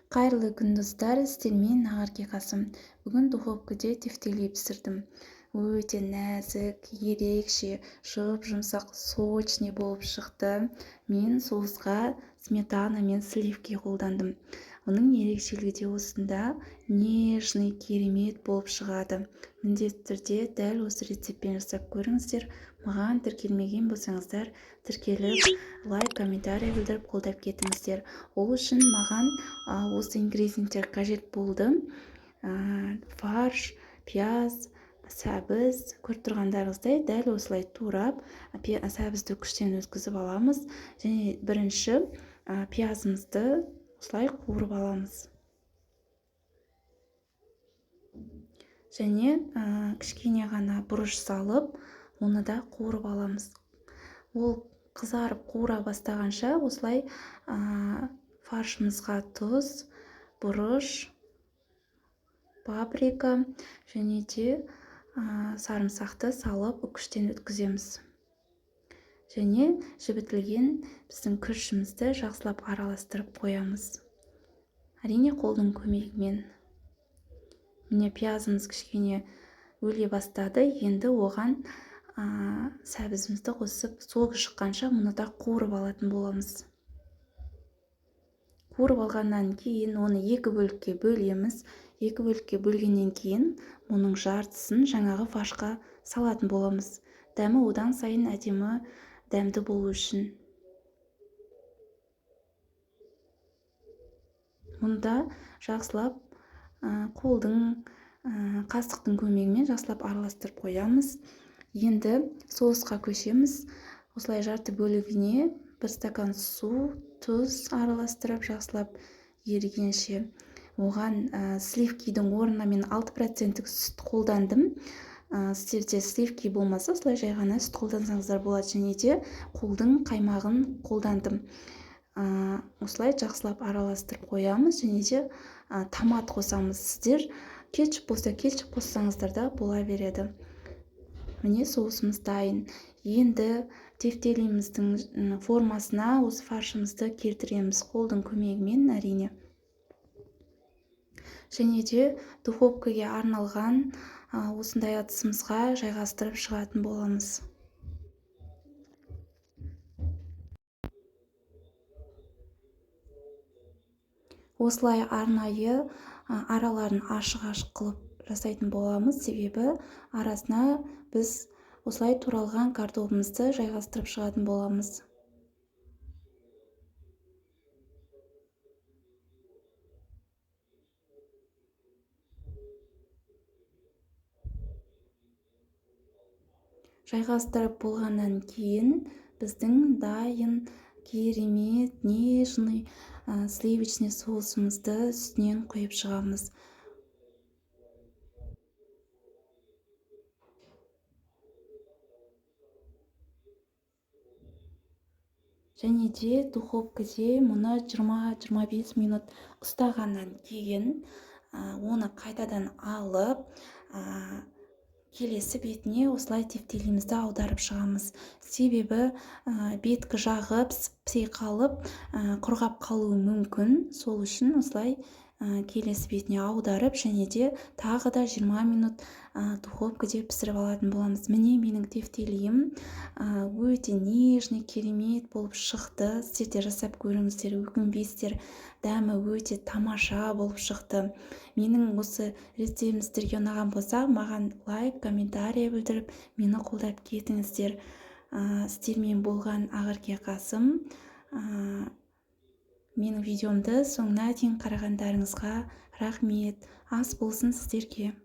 Қайырлы күн достар, сіздермен Ақерке Қасым. Бүгін духовкада тефтели пісірдім. Өте нәзік, ерекше, жұмсақ, сочный болып шықты. Мен соусқа сметана мен сливки қолдандым. Оның ерекшелігі де осында, нежный, керемет болып шығады. Міндетті түрде дәл осы рецептпен жасап көріңіздер. Маған тіркелмеген болсаңыздар, тіркеліп, лайк, комментарий білдіріп қолдап кетіңіздер. Ол үшін маған осы ингредиенттер қажет болды. Фарш, пияз, сәбіз, көріп тұрғандарыңыздай дәл осылай турап, сәбізді күштен өткізіп аламыз. Және бірінші пиязымызды осылай қуырып аламыз. Және кішкене ғана бұрыш салып, оны да қуырып аламыз. Ол қызарып қуыра бастағанша осылай фаршымызға тұз, бұрыш, паприка және де сарымсақты салып үкіштен өткіземіз. Және жібітілген біздің күрішімізді жақсылап араластырып қоямыз. Әрине қолдың көмегімен. Міне пиязымыз кішкене өле бастады. Енді оған сәбізімізді қосып, суығы шыққанша мұны да қуырып алатын боламыз. Қуырып алғаннан кейін оны екі бөлікке бөлеміз. Екі бөлікке бөлгеннен кейін мұның жартысын жаңағы фаршқа салатын боламыз. Дәмі одан сайын әдемі дәмді болу үшін. Мұнда жақсылап қолдың, қасықтың көмегімен жақсылап араластырып қоямыз. Енді соусқа көшеміз. Осылай жарты бөлігіне 1 стакан су, тұз араластырып жақсылап ерігенше. Оған сливкидің орнына мен 6% сүт қолдандым. Сіздерде сливки болмаса, осылай жай ғана сүт қолдансаңыздар болады. Және де қолдың қаймағын қолдандым. Осылай жақсылап араластырып қоямыз. Және де томат қосамыз. Сіздер кетчуп болса, кетчуп қоссаңыздар да бола береді. Міне соусымыз дайын. Енді тефтелиміздің формасына осы фаршымызды келтіреміз қолдың көмегімен, әрине. Және де духовкаға арналған осындай ыдысымызға жайғастырып шығатын боламыз. Осылай арнайы араларын ашық-ашық қылып жасайтын боламыз. Себебі арасына біз осылай туралған картопымызды жайғастырып шығатын боламыз. Жайғастырып болғаннан кейін біздің дайын керемет, нежный, сливочный соусымызды үстінен құйып шығамыз. Және де духовкаде мұны 20-25 минут ұстағаннан кейін оны қайтадан алып, келесі бетіне осылай тефтелимізді аударып шығамыз. Себебі беткі жағы пісе қалып, құрғап қалуы мүмкін. Сол үшін осылай келесі бетіне аударып, және де тағы да 20 минут духовкаде пісіріп алатын боламыз. Міне менің тефтелиім өте нежный, керемет болып шықты. Сіздер жасап көріңіздер, өкінбейсіздер. Дәмі өте тамаша болып шықты. Менің осы рецептім сіздерге ұнаған болса, маған лайк, комментарий білдіріп, мені қолдап кетіңіздер. Сіздермен болған Ақерке Қасым. Менің видеомды соңына дейін қарағандарыңызға рахмет. Ас болсын сіздерге.